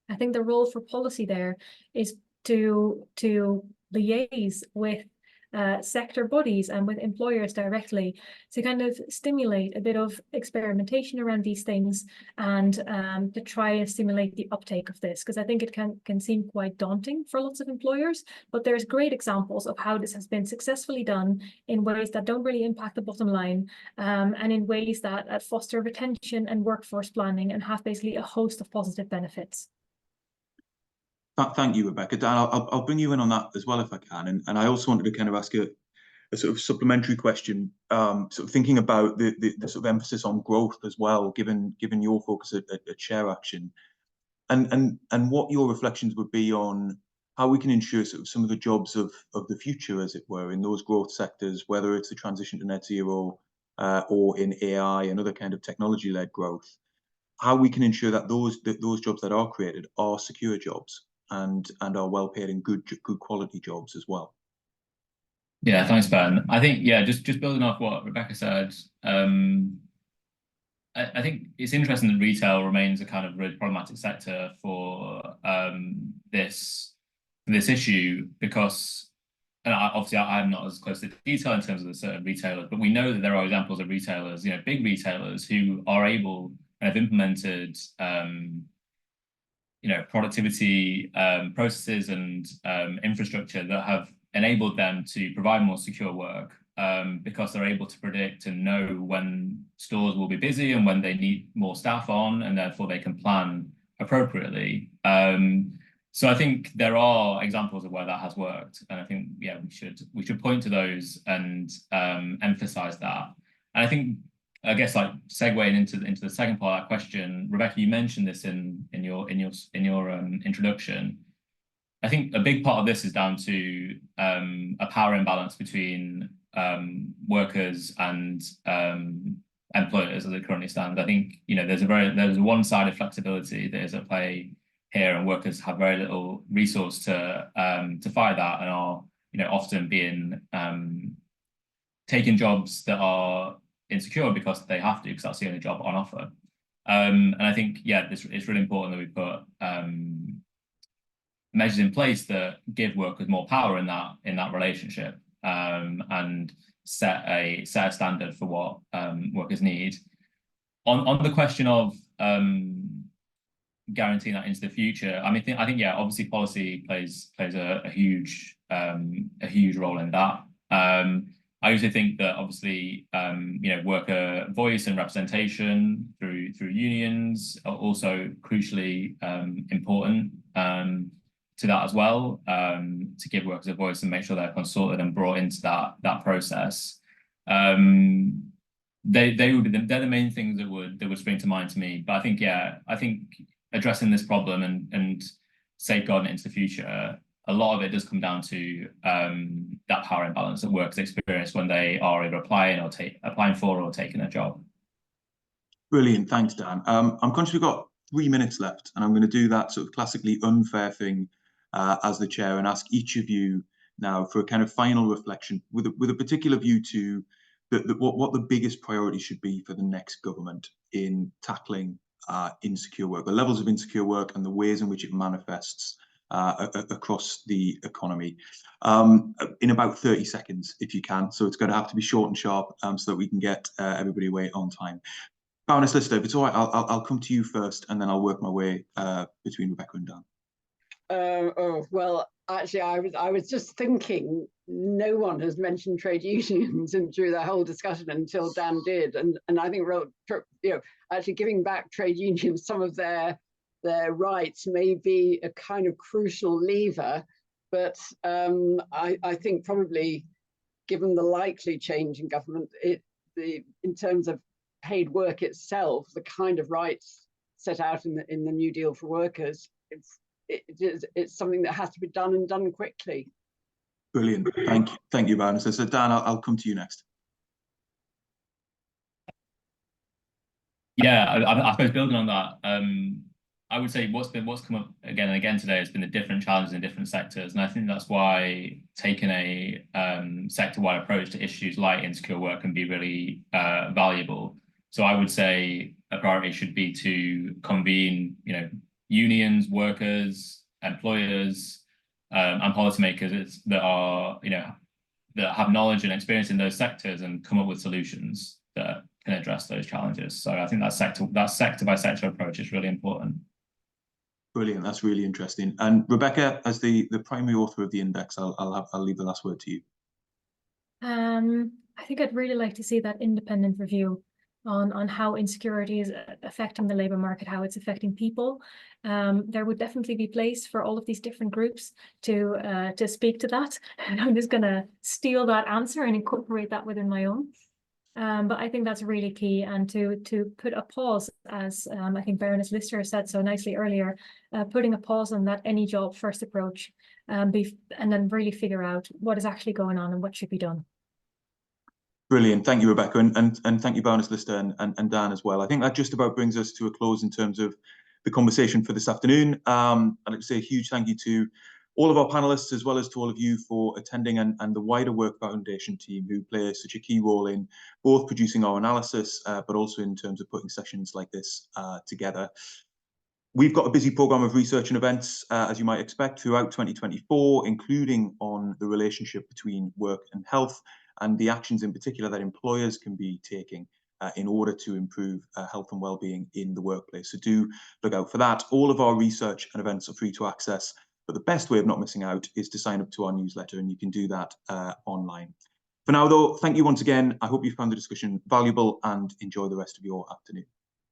I think the role for policy there is to liaise with sector bodies and with employers directly to kind of stimulate a bit of experimentation around these things and to try and stimulate the uptake of this, because I think it can seem quite daunting for lots of employers, but there's great examples of how this has been successfully done in ways that don't really impact the bottom line, and in ways that foster retention and workforce planning and have basically a host of positive benefits. Thank you, Rebecca. Dan, I'll bring you in on that as well if I can. And I also wanted to kind of ask a sort of supplementary question, sort of thinking about the sort of emphasis on growth as well, given your focus at ShareAction, and what your reflections would be on how we can ensure sort of some of the jobs of the future, as it were, in those growth sectors, whether it's the transition to net zero or in AI and other kind of technology-led growth, how we can ensure that those jobs that are created are secure jobs and are well paid and good quality jobs as well. Yeah, thanks, Ben. I think, yeah, just building off what Rebecca said, I think it's interesting that retail remains a kind of really problematic sector for this issue, because, and obviously I'm not as close to the detail in terms of the certain retailers, but we know that there are examples of retailers, big retailers who are able and have implemented productivity processes and infrastructure that have enabled them to provide more secure work, because they're able to predict and know when stores will be busy and when they need more staff on, and therefore they can plan appropriately. So I think there are examples of where that has worked, and I think we should point to those and emphasize that. And I guess like segueing into the second part of that question, Rebecca, you mentioned this in your introduction. I think a big part of this is down to a power imbalance between workers and employers as it currently stands. I think, you know, there's a one-sided flexibility that is at play here, and workers have very little resource to fight that, and are, you know, often being taking jobs that are insecure because they have to, because that's the only job on offer. And I think, yeah, it's really important that we put measures in place that give workers more power in that relationship, and set a standard for what workers need. On the question of guaranteeing that into the future, I mean, I think yeah, obviously policy plays a huge role in that. I also think that obviously, you know, worker voice and representation through unions are also crucially important to that as well, to give workers a voice and make sure they're consulted and brought into that process. They're the main things that would spring to mind to me. But I think, yeah, addressing this problem and safeguarding it into the future, a lot of it does come down to that power imbalance that workers experience when they are either applying for or taking a job. Brilliant, thanks, Dan. I'm conscious we've got 3 minutes left, and I'm going to do that sort of classically unfair thing as the chair, and ask each of you now for a kind of final reflection with a particular view to what the biggest priority should be for the next government in tackling insecure work, the levels of insecure work and the ways in which it manifests across the economy, in about 30 seconds, if you can. So it's going to have to be short and sharp, so that we can get everybody away on time. Baroness Lister, if it's all right, I'll come to you first, and then I'll work my way between Rebecca and Dan. Well, actually, I was just thinking, no one has mentioned trade unions through the whole discussion until Dan did, and I think, you know, actually giving back trade unions some of their rights may be a kind of crucial lever, but I think probably, given the likely change in government, in terms of paid work itself, the kind of rights set out in the New Deal for workers, it's something that has to be done, and done quickly. Brilliant, thank you, Baroness. So Dan, I'll come to you next. Yeah, I suppose building on that, I would say what's come up again and again today has been the different challenges in different sectors, and I think that's why taking a sector-wide approach to issues like insecure work can be really valuable. So I would say a priority should be to convene, you know, unions, workers, employers, and policymakers that are, you know, that have knowledge and experience in those sectors, and come up with solutions that can address those challenges. So I think that sector by sector approach is really important. Brilliant, that's really interesting. And Rebecca, as the primary author of the index, I'll leave the last word to you. I think I'd really like to see that independent review on how insecurity is affecting the labour market, how it's affecting people. There would definitely be place for all of these different groups to speak to that. And I'm just going to steal that answer and incorporate that within my own. But I think that's really key, and to put a pause, as I think Baroness Lister said so nicely earlier, putting a pause on that any job first approach, and then really figure out what is actually going on and what should be done. Brilliant, thank you, Rebecca, and thank you, Baroness Lister, and Dan as well. I think that just about brings us to a close in terms of the conversation for this afternoon. I'd like to say a huge thank you to all of our panelists, as well as to all of you for attending, and the wider Work Foundation team, who play such a key role in both producing our analysis, but also in terms of putting sessions like this together. We've got a busy programme of research and events, as you might expect, throughout 2024, including on the relationship between work and health, and the actions in particular that employers can be taking in order to improve health and well-being in the workplace. So do look out for that. All of our research and events are free to access, but the best way of not missing out is to sign up to our newsletter, and you can do that online. For now, though, thank you once again. I hope you found the discussion valuable, and enjoy the rest of your afternoon.